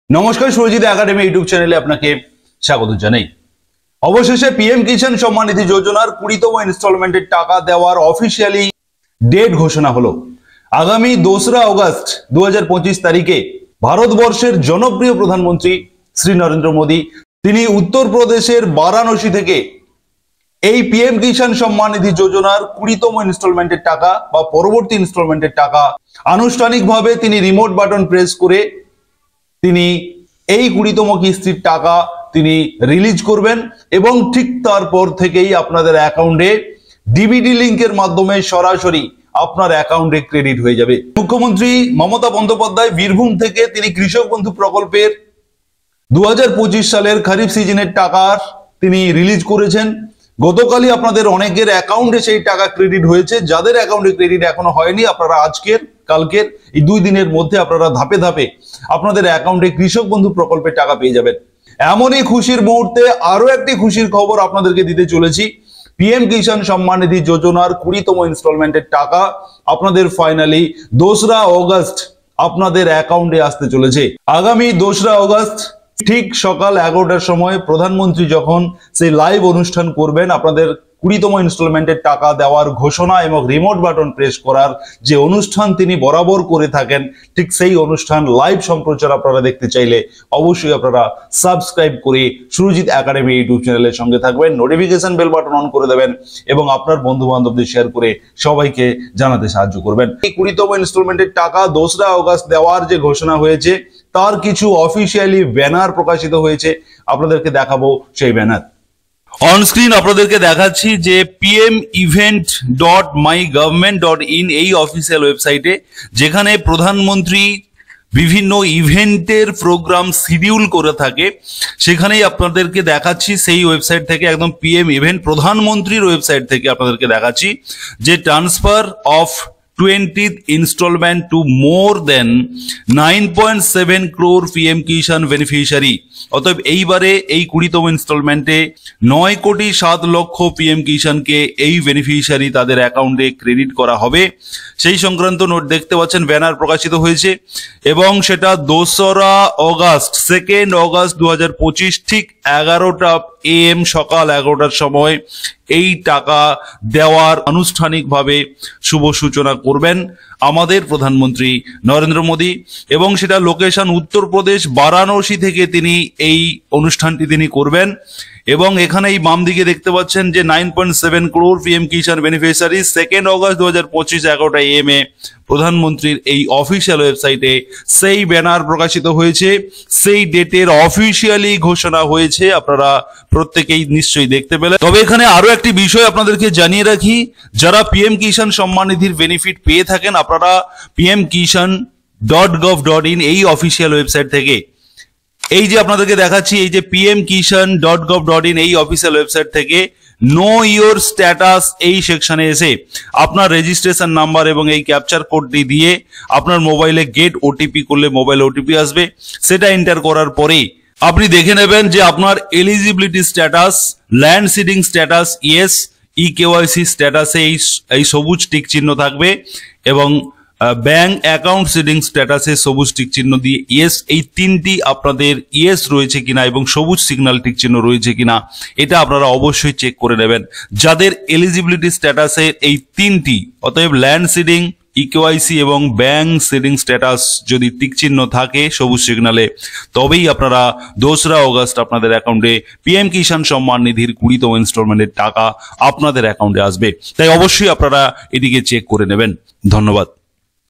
নমস্কার, Surajit academy YouTube চ্যানেলে আপনাকে স্বাগত জানাই। অবশেষে পিএম কিষাণ সম্মান নিধি যোজনার 20তম ইনস্টলমেন্টের টাকা দেওয়ার অফিসিয়ালি ডেট ঘোষণা হলো। আগামী 2রা আগস্ট 2025 তারিখে ভারতবর্ষের জনপ্রিয় প্রধানমন্ত্রী শ্রী নরেন্দ্র মোদী তিনি উত্তরপ্রদেশের বারাণসী থেকে এই পিএম কিষাণ সম্মান নিধি যোজনার 20তম ইনস্টলমেন্টের টাকা বা পরবর্তী ইনস্টলমেন্টের টাকা আনুষ্ঠানিকভাবে তিনি রিমোট বাটন প্রেস করে তিনি এই 20তম কিস্তির টাকা তিনি রিলিজ করবেন এবং ঠিক তারপর থেকেই আপনাদের অ্যাকাউন্টে ডিবিটি লিংকের মাধ্যমে সরাসরি আপনার অ্যাকাউন্টে ক্রেডিট হয়ে যাবে। মুখ্যমন্ত্রী মমতা বন্দ্যোপাধ্যায় বীরভূম থেকে তিনি কৃষক বন্ধু প্রকল্পের 2025 সালের খরিফ সিজনের টাকার তিনি রিলিজ করেছেন। গতকালই আপনাদের অনেকের অ্যাকাউন্টে সেই টাকা ক্রেডিট হয়েছে। যাদের অ্যাকাউন্টে ক্রেডিট এখনো হয়নি, আপনারা আজকের কালকের এই 2 দিনের মধ্যে আপনারা ধাপে ধাপে আপনাদের অ্যাকাউন্টে কৃষক বন্ধু প্রকল্পের টাকা পেয়ে যাবেন। এমনই খুশির মুহূর্তে আরো একটি খুশির খবর আপনাদেরকে দিতে চলেছি। পিএম কিষাণ সম্মান নিধি যোজনার 20তম ইনস্টলমেন্টের টাকা আপনাদের ফাইনালি 2রা আগস্ট আপনাদের অ্যাকাউন্টে আসতে চলেছে। আগামী 2রা আগস্ট ঠিক সকাল 11টার সময় প্রধানমন্ত্রী যখন সেই লাইভ অনুষ্ঠান করবেন, আপনাদের 20তম ইনস্টলমেন্টের টাকা দেওয়ার ঘোষণা এবং রিমোট বাটন প্রেস করার যে অনুষ্ঠান তিনি বরাবর করে থাকেন, ঠিক সেই অনুষ্ঠান লাইভ সম্প্রচার আপনারা দেখতে চাইলে অবশ্যই আপনারা সাবস্ক্রাইব করে সুরজিৎ একাডেমি ইউটিউব চ্যানেলের সঙ্গে থাকবেন, নোটিফিকেশন বেল বাটন অন করে দেবেন এবং আপনার বন্ধু বান্ধবদের শেয়ার করে সবাইকে জানাতে সাহায্য করবেন। এই 20তম ইনস্টলমেন্টের টাকা 2রা আগস্ট দেওয়ার যে ঘোষণা হয়েছে তার কিছু অফিসিয়ালি ব্যানার প্রকাশিত হয়েছে, আপনাদেরকে দেখাবো সেই ব্যানার। অন স্ক্রিন আপনাদেরকে দেখাচ্ছি যে pmevent.mygovernment.in এই অফিসিয়াল ওয়েবসাইটে যেখানে প্রধানমন্ত্রী বিভিন্ন ইভেন্টের প্রোগ্রাম শিডিউল করে থাকে, সেখানেই আপনাদেরকে দেখাচ্ছি সেই ওয়েবসাইট থেকে, একদম পিএম ইভেন্ট প্রধানমন্ত্রীর ওয়েবসাইট থেকে আপনাদেরকে দেখাচ্ছি যে transfer of 20th installment to more than 9.7 crore PM Kisan beneficiary. অতএব এইবারে এই 20তম ইনস্টলমেন্টে 9,07,00,000 PM কিষাণকে এই বেনিফিশিয়ারি তাদের অ্যাকাউন্টে ক্রেডিট করা হবে। সেই সংক্রান্ত নোট দেখতে পাচ্ছেন, ব্যানার প্রকাশিত হয়েছে এবং সেটা 2রা আগস্ট 2nd আগস্ট 2025 ঠিক 11টা AM সকাল 11টার সময় এই টাকা দেওয়ার আনুষ্ঠানিকভাবে শুভ সূচনা করবেন আমাদের প্রধানমন্ত্রী নরেন্দ্র মোদী এবং সেটা লোকেশন উত্তরপ্রদেশ বারাণসী থেকে তিনি এই অনুষ্ঠানটি তিনি করবেন। এবং এখানে এই বাম দিকে দেখতে পাচ্ছেন যে 9.7 crore PM Kisan beneficiary 2nd August 2025 11টা AM এ প্রধানমন্ত্রীর এই অফিসিয়াল ওয়েবসাইটে সেই ব্যানার প্রকাশিত হয়েছে, সেই ডেটের অফিসিয়ালি ঘোষণা হয়েছে, আপনারা প্রত্যেকেই নিশ্চয়ই দেখতে পেলেন। তবে এখানে আরো একটি বিষয় আপনাদেরকে জানিয়ে রাখি, যারা পিএম কিষাণ সম্মান নিধির বেনিফিট পেয়ে থাকেন, আপনারা pmkishan.gov.in এই অফিসিয়াল ওয়েবসাইট থেকে এই যে আপনাদেরকে দেখাচ্ছি, এই যে pmkishan.gov.in এই অফিসিয়াল ওয়েবসাইট থেকে নো ইওর স্ট্যাটাস এই সেকশনে এসে আপনার রেজিস্ট্রেশন নাম্বার এবং এই ক্যাপচার কোডটি দিয়ে আপনার মোবাইলে গেট ওটিপি করলে মোবাইল ওটিপি আসবে, সেটা এন্টার করার পরেই আপনি দেখে নেবেন যে আপনার eligibility status, land seeding status yes, eKYC স্ট্যাটাসে এই সবুজ টিক চিহ্ন থাকবে এবং ব্যাংক অ্যাকাউন্ট সিডিং স্ট্যাটাসে সবুজ টিক চিহ্ন দিয়ে ইয়েস, এই 3টি আপনাদের ইয়েস রয়েছে কিনা এবং সবুজ সিগন্যাল টিক চিহ্ন রয়েছে কিনা এটা আপনারা অবশ্যই চেক করে নেবেন। যাদের এলিজিবিলিটি স্ট্যাটাসের এই 3টি, অতএব ল্যান্ড সিডিং, ইকেওয়াইসি এবং ব্যাংক সিডিং স্ট্যাটাস যদি টিক চিহ্ন থাকে সবুজ সিগন্যালে, তবেই আপনারা 2রা আগস্ট আপনাদের অ্যাকাউন্টে পিএম কিষাণ সম্মান নিধির 20তম ইনস্টলমেন্টের টাকা আপনাদের অ্যাকাউন্টে আসবে। তাই অবশ্যই আপনারা এদিকে চেক করে নেবেন। ধন্যবাদ।